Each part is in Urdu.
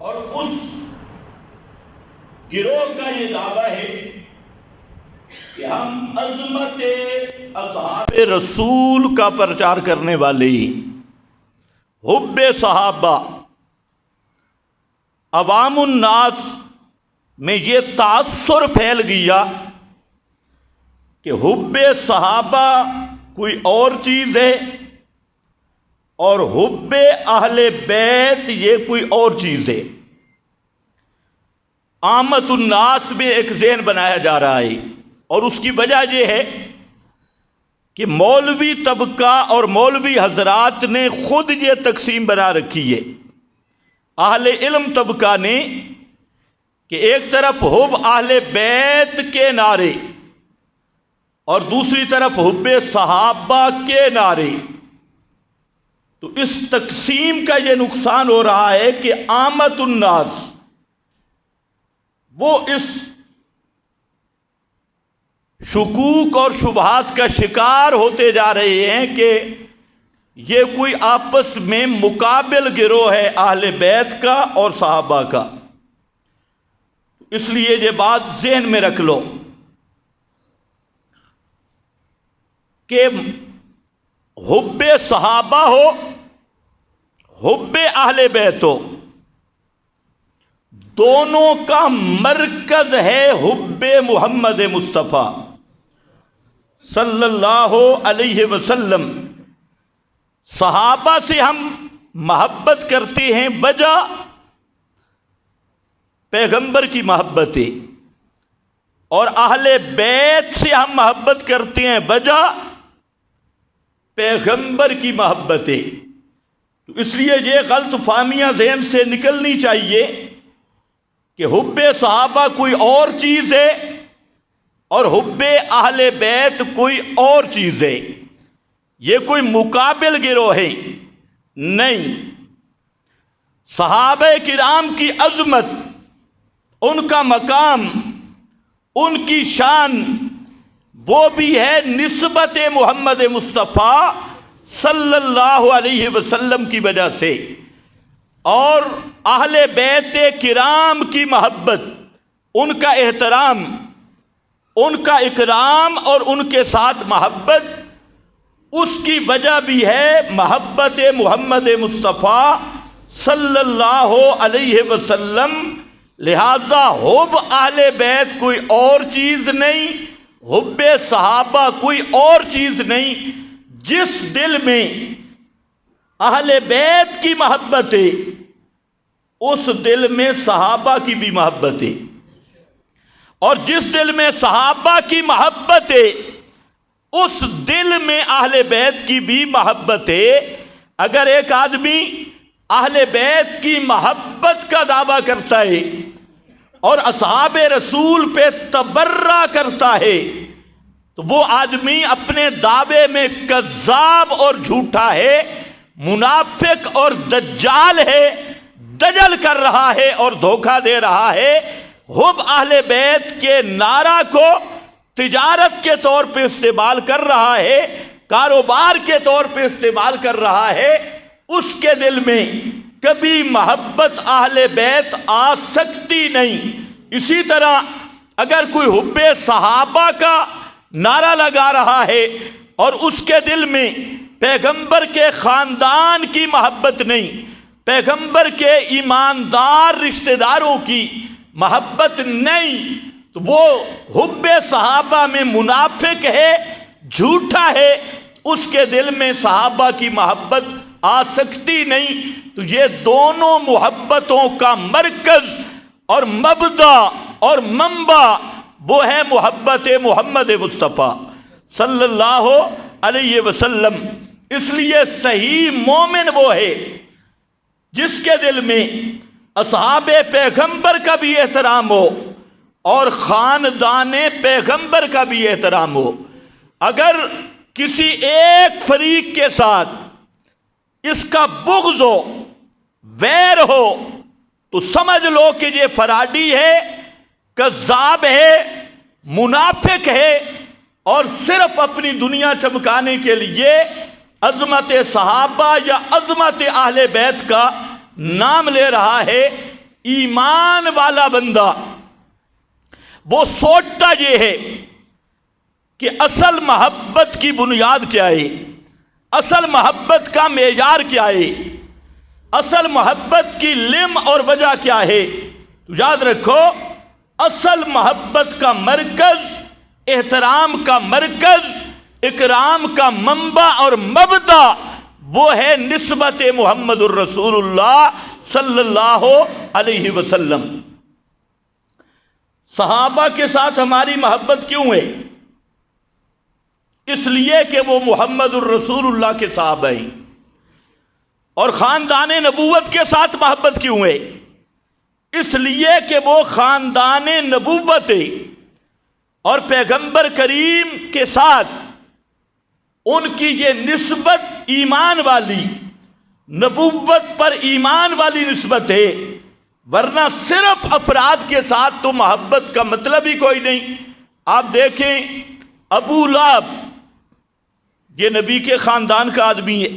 اور اس گروہ کا یہ دعویٰ ہے کہ ہم عظمت اصحاب رسول کا پرچار کرنے والے حب صحابہ. عوام الناس میں یہ تاثر پھیل گیا کہ حب صحابہ کوئی اور چیز ہے اور حب اہل بیت یہ کوئی اور چیز ہے. عامت الناس میں ایک ذہن بنایا جا رہا ہے، اور اس کی وجہ یہ ہے کہ مولوی طبقہ اور مولوی حضرات نے خود یہ تقسیم بنا رکھی ہے. اہل علم طبقہ نے کہ ایک طرف حب اہل بیت کے نعرے اور دوسری طرف حب صحابہ کے نعرے. تو اس تقسیم کا یہ نقصان ہو رہا ہے کہ عامت الناس وہ اس شکوک اور شبہات کا شکار ہوتے جا رہے ہیں کہ یہ کوئی آپس میں مقابل گروہ ہے اہل بیت کا اور صحابہ کا. اس لیے یہ بات ذہن میں رکھ لو کہ حب صحابہ ہو حب اہل بیت ہو، دونوں کا مرکز ہے حب محمد مصطفیٰ صلی اللہ علیہ وسلم. صحابہ سے ہم محبت کرتے ہیں وجہ پیغمبر کی محبت ہے، اور اہل بیت سے ہم محبت کرتے ہیں وجہ پیغمبر کی محبت ہے. تو اس لیے یہ غلط فہمیاں ذہن سے نکلنی چاہیے کہ حب صحابہ کوئی اور چیز ہے اور حب اہل بیت کوئی اور چیز ہے، یہ کوئی مقابل گروہ ہے. نہیں، صحابہ کرام کی عظمت، ان کا مقام، ان کی شان وہ بھی ہے نسبت محمد مصطفیٰ صلی اللہ علیہ وسلم کی وجہ سے، اور اہل بیت کرام کی محبت، ان کا احترام، ان کا اکرام اور ان کے ساتھ محبت، اس کی وجہ بھی ہے محبت محمد مصطفیٰ صلی اللہ علیہ وسلم. لہذا حب اہل بیت کوئی اور چیز نہیں، حب صحابہ کوئی اور چیز نہیں. جس دل میں اہل بیت کی محبت ہے اس دل میں صحابہ کی بھی محبت ہے، اور جس دل میں صحابہ کی محبت ہے اس دل میں اہل بیت کی بھی محبت ہے. اگر ایک آدمی اہل بیت کی محبت کا دعویٰ کرتا ہے اور اصحاب رسول پہ تبرہ کرتا ہے تو وہ آدمی اپنے دعوے میں کذاب اور جھوٹا ہے، منافق اور دجال ہے، دجل کر رہا ہے اور دھوکہ دے رہا ہے. حب اہل بیت کے نعرہ کو تجارت کے طور پہ استعمال کر رہا ہے، کاروبار کے طور پہ استعمال کر رہا ہے. اس کے دل میں کبھی محبت اہل بیت آ سکتی نہیں. اسی طرح اگر کوئی حب صحابہ کا نعرہ لگا رہا ہے اور اس کے دل میں پیغمبر کے خاندان کی محبت نہیں، پیغمبر کے ایماندار رشتہ داروں کی محبت نہیں، تو وہ حب صحابہ میں منافق ہے، جھوٹا ہے. اس کے دل میں صحابہ کی محبت آ سکتی نہیں. تو یہ دونوں محبتوں کا مرکز اور مبدا اور منبع وہ ہے محبت محمد مصطفیٰ صلی اللہ علیہ وسلم. اس لیے صحیح مومن وہ ہے جس کے دل میں اصحاب پیغمبر کا بھی احترام ہو اور خاندان پیغمبر کا بھی احترام ہو. اگر کسی ایک فریق کے ساتھ اس کا بغض ہو، ویر ہو، تو سمجھ لو کہ یہ فراڈی ہے، کذاب ہے، منافق ہے، اور صرف اپنی دنیا چمکانے کے لیے عظمت صحابہ یا عظمت اہل بیت کا نام لے رہا ہے. ایمان والا بندہ وہ سوچتا یہ ہے کہ اصل محبت کی بنیاد کیا ہے، اصل محبت کا معیار کیا ہے، اصل محبت کی لم اور وجہ کیا ہے۔ تو یاد رکھو، اصل محبت کا مرکز، احترام کا مرکز، اکرام کا منبع اور مبدا وہ ہے نسبت محمد الرسول اللہ صلی اللہ علیہ وسلم۔ صحابہ کے ساتھ ہماری محبت کیوں ہے؟ اس لیے کہ وہ محمد الرسول اللہ کے صحابہ ہیں۔ اور خاندان نبوت کے ساتھ محبت کیوں ہے؟ اس لیے کہ وہ خاندان نبوت ہے، اور پیغمبر کریم کے ساتھ ان کی یہ نسبت ایمان والی، نبوت پر ایمان والی نسبت ہے، ورنہ صرف افراد کے ساتھ تو محبت کا مطلب ہی کوئی نہیں۔ آپ دیکھیں، ابو لہب یہ نبی کے خاندان کا آدمی ہے،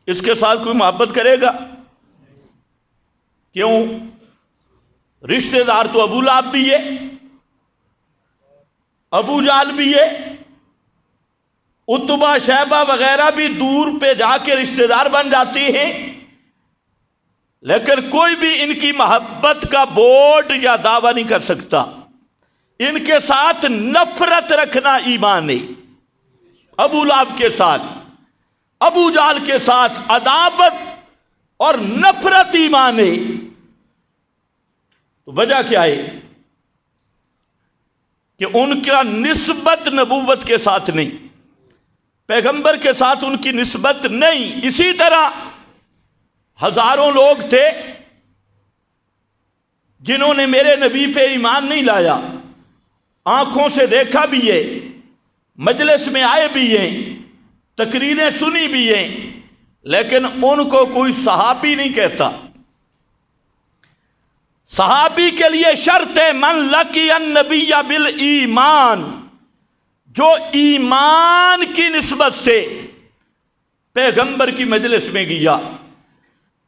اس کے ساتھ کوئی محبت کرے گا؟ کیوں؟ رشتہ دار تو ابو لہب بھی ہے، ابو جہل بھی ہے، عتبہ شیبہ وغیرہ بھی دور پہ جا کے رشتہ دار بن جاتے ہیں، لیکن کوئی بھی ان کی محبت کا بورڈ یا دعویٰ نہیں کر سکتا۔ ان کے ساتھ نفرت رکھنا ایمان ہے، ابو لہب کے ساتھ، ابو جہل کے ساتھ عداوت اور نفرت ایمان ہے۔ تو وجہ کیا ہے؟ کہ ان کا نسبت نبوت کے ساتھ نہیں، پیغمبر کے ساتھ ان کی نسبت نہیں۔ اسی طرح ہزاروں لوگ تھے جنہوں نے میرے نبی پہ ایمان نہیں لایا، آنکھوں سے دیکھا بھی ہے، مجلس میں آئے بھی ہیں، تقریریں سنی بھی ہیں، لیکن ان کو کوئی صحابی نہیں کہتا۔ صحابی کے لیے شرط ہے من لقی النبی بالایمان، جو ایمان کی نسبت سے پیغمبر کی مجلس میں گیا،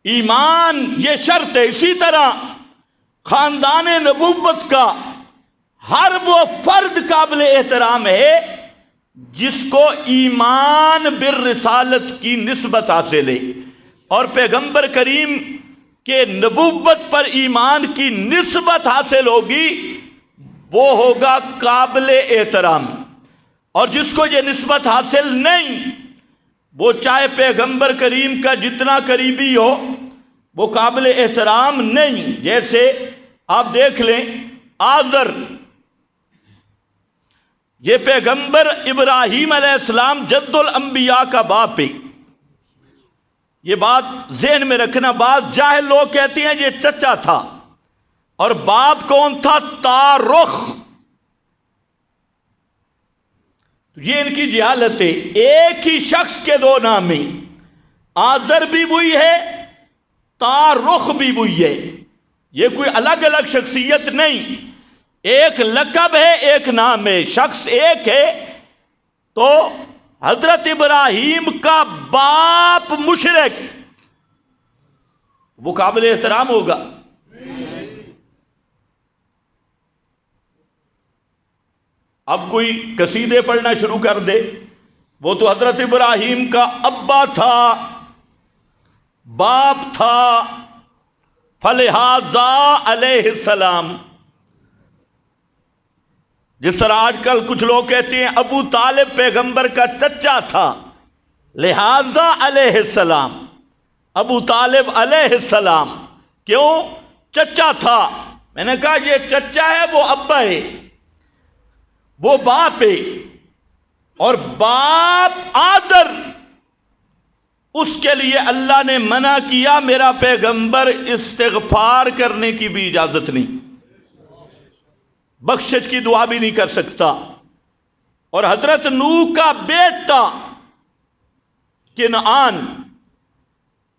ایمان یہ شرط ہے۔ اسی طرح خاندان نبوت کا ہر وہ فرد قابل احترام ہے جس کو ایمان بالرسالت کی نسبت حاصل ہے، اور پیغمبر کریم کہ نبوت پر ایمان کی نسبت حاصل ہوگی وہ ہوگا قابل احترام، اور جس کو یہ نسبت حاصل نہیں وہ چاہے پیغمبر کریم کا جتنا قریبی ہو وہ قابل احترام نہیں۔ جیسے آپ دیکھ لیں آزر، یہ پیغمبر ابراہیم علیہ السلام جد الانبیاء کا باپ ہے۔ یہ بات ذہن میں رکھنا، بعض جاہل لوگ کہتے ہیں یہ چچا تھا، اور باپ کون تھا؟ تارخ۔ یہ ان کی جہالت ہے، ایک ہی شخص کے دو نام ہیں، آزر بھی وہی ہے، تارخ بھی وہی ہے، یہ کوئی الگ الگ شخصیت نہیں، ایک لقب ہے ایک نام ہے، شخص ایک ہے۔ تو حضرت ابراہیم کا باپ مشرک، وہ قابل احترام ہوگا؟ اب کوئی قصیدے پڑھنا شروع کر دے، وہ تو حضرت ابراہیم کا ابا تھا، باپ تھا، فلہذا علیہ السلام۔ جس طرح آج کل کچھ لوگ کہتے ہیں ابو طالب پیغمبر کا چچا تھا، لہذا علیہ السلام، ابو طالب علیہ السلام، کیوں چچا تھا؟ میں نے کہا یہ چچا ہے، وہ ابا ہے، وہ باپ ہے، اور باپ آزر، اس کے لیے اللہ نے منع کیا، میرا پیغمبر استغفار کرنے کی بھی اجازت نہیں، بخشش کی دعا بھی نہیں کر سکتا۔ اور حضرت نوح کا بیٹا کنعان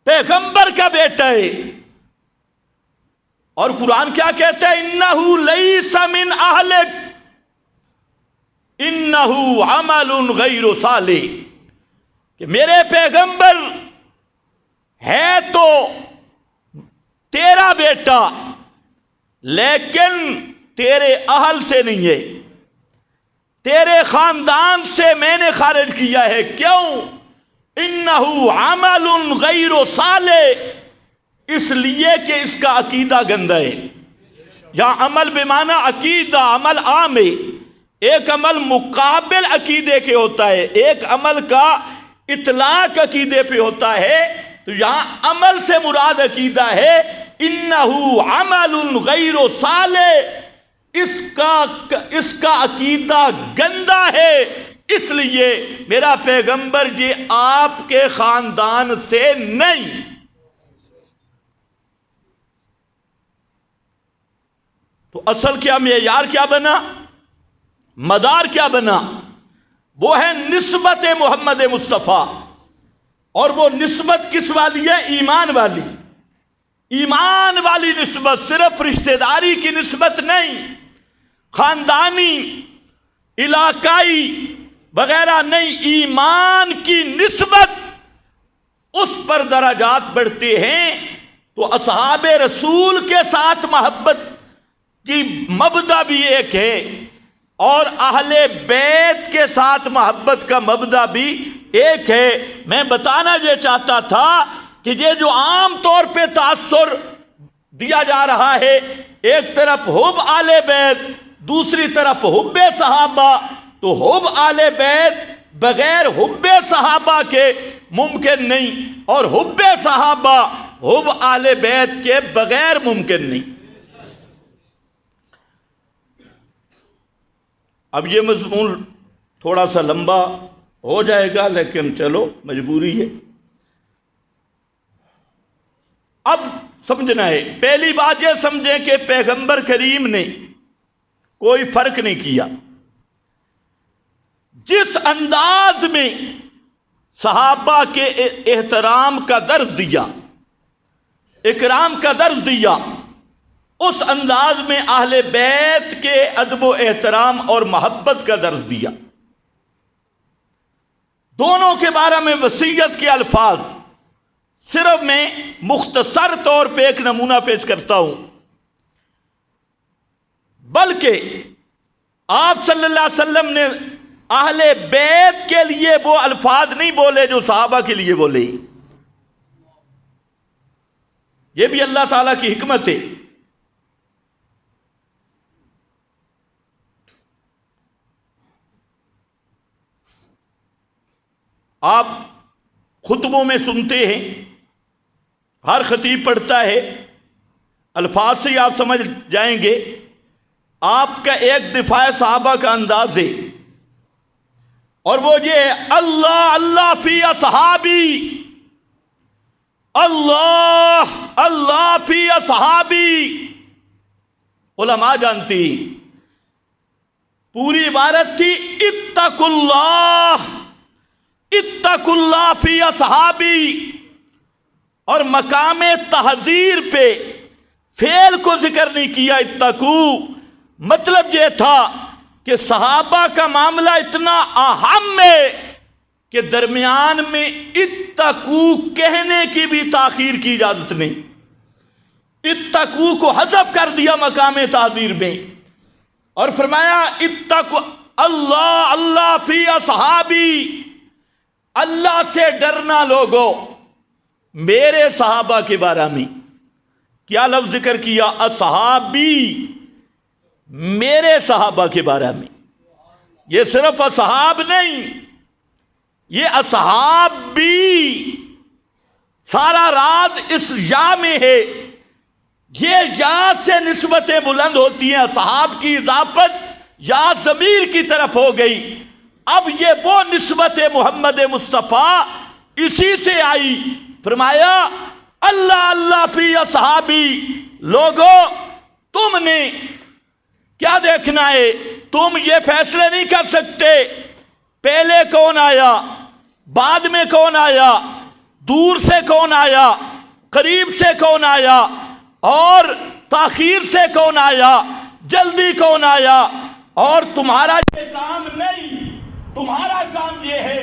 پیغمبر کا بیٹا ہے، اور قرآن کیا کہتا ہے؟ انہو لیس من اہلک انہو عمل غیر صالح، کہ میرے پیغمبر ہے تو تیرا بیٹا لیکن تیرے اہل سے نہیں ہے، تیرے خاندان سے میں نے خارج کیا ہے۔ کیوں؟ انہو عمل غیر صالح، اس لیے کہ اس کا عقیدہ گندا ہے۔ یہاں عمل بمعنی عقیدہ، عمل عام ہے۔ ایک عمل مقابل عقیدے کے ہوتا ہے، ایک عمل کا اطلاق عقیدے پہ ہوتا ہے، تو یہاں عمل سے مراد عقیدہ ہے۔ انہو عمل غیر صالح، اس کا عقیدہ گندا ہے، اس لیے میرا پیغمبر جی آپ کے خاندان سے نہیں۔ تو اصل کیا، معیار کیا بنا، مدار کیا بنا؟ وہ ہے نسبت محمد مصطفیٰ، اور وہ نسبت کس والی ہے؟ ایمان والی، ایمان والی نسبت، صرف رشتہ داری کی نسبت نہیں، خاندانی، علاقائی وغیرہ نہیں، ایمان کی نسبت، اس پر درجات بڑھتے ہیں۔ تو اصحاب رسول کے ساتھ محبت کی مبدا بھی ایک ہے، اور اہل بیت کے ساتھ محبت کا مبدا بھی ایک ہے۔ میں بتانا یہ چاہتا تھا کہ یہ جو عام طور پہ تاثر دیا جا رہا ہے، ایک طرف حب آل بیت، دوسری طرف حب صحابہ، تو حب آل بیت بغیر حب صحابہ کے ممکن نہیں، اور حب صحابہ حب آل بیت کے بغیر ممکن نہیں۔ اب یہ مضمون تھوڑا سا لمبا ہو جائے گا، لیکن چلو مجبوری ہے۔ اب سمجھنا ہے، پہلی بات یہ سمجھیں کہ پیغمبر کریم نے کوئی فرق نہیں کیا۔ جس انداز میں صحابہ کے احترام کا درس دیا، اکرام کا درس دیا، اس انداز میں اہل بیت کے ادب و احترام اور محبت کا درس دیا۔ دونوں کے بارے میں وصیت کے الفاظ صرف میں مختصر طور پہ ایک نمونہ پیش کرتا ہوں، بلکہ آپ صلی اللہ علیہ وسلم نے اہل بیت کے لیے وہ الفاظ نہیں بولے جو صحابہ کے لیے بولے۔ یہ بھی اللہ تعالیٰ کی حکمت ہے۔ آپ خطبوں میں سنتے ہیں، ہر خطیب پڑھتا ہے، الفاظ سے ہی آپ سمجھ جائیں گے، آپ کا ایک دفاع صحابہ کا انداز ہے، اور وہ یہ ہے، اللہ اللہ فی اصحابی، اللہ اللہ فی اصحابی۔ علماء جانتی، پوری عبارت تھی اتقوا اللہ، اتقوا اللہ فی اصحابی، اور مقام تحذیر پہ فعل کو ذکر نہیں کیا اتقوا۔ مطلب یہ تھا کہ صحابہ کا معاملہ اتنا اہم ہے کہ درمیان میں اتقوا کہنے کی بھی تاخیر کی اجازت نہیں، اتقوا کو حذف کر دیا مقام تحذیر میں، اور فرمایا اتقوا اللہ اللہ فی اصحابی، اللہ سے ڈرنا لوگو میرے صحابہ کے بارے میں۔ کیا لفظ ذکر کیا؟ اصحابی، میرے صحابہ کے بارے میں۔ یہ صرف اصحاب نہیں، یہ اصحاب بھی، سارا راز اس یا میں ہے۔ یہ یا سے نسبتیں بلند ہوتی ہیں، اصحاب کی اضافت یا ضمیر کی طرف ہو گئی۔ اب یہ وہ نسبت محمد مصطفیٰ اسی سے آئی۔ فرمایا اللہ اللہ فی اصحابی، لوگو تم نے کیا دیکھنا ہے؟ تم یہ فیصلے نہیں کر سکتے پہلے کون آیا، بعد میں کون آیا، دور سے کون آیا، قریب سے کون آیا، اور تاخیر سے کون آیا، جلدی کون آیا۔ اور تمہارا یہ کام نہیں، تمہارا کام یہ ہے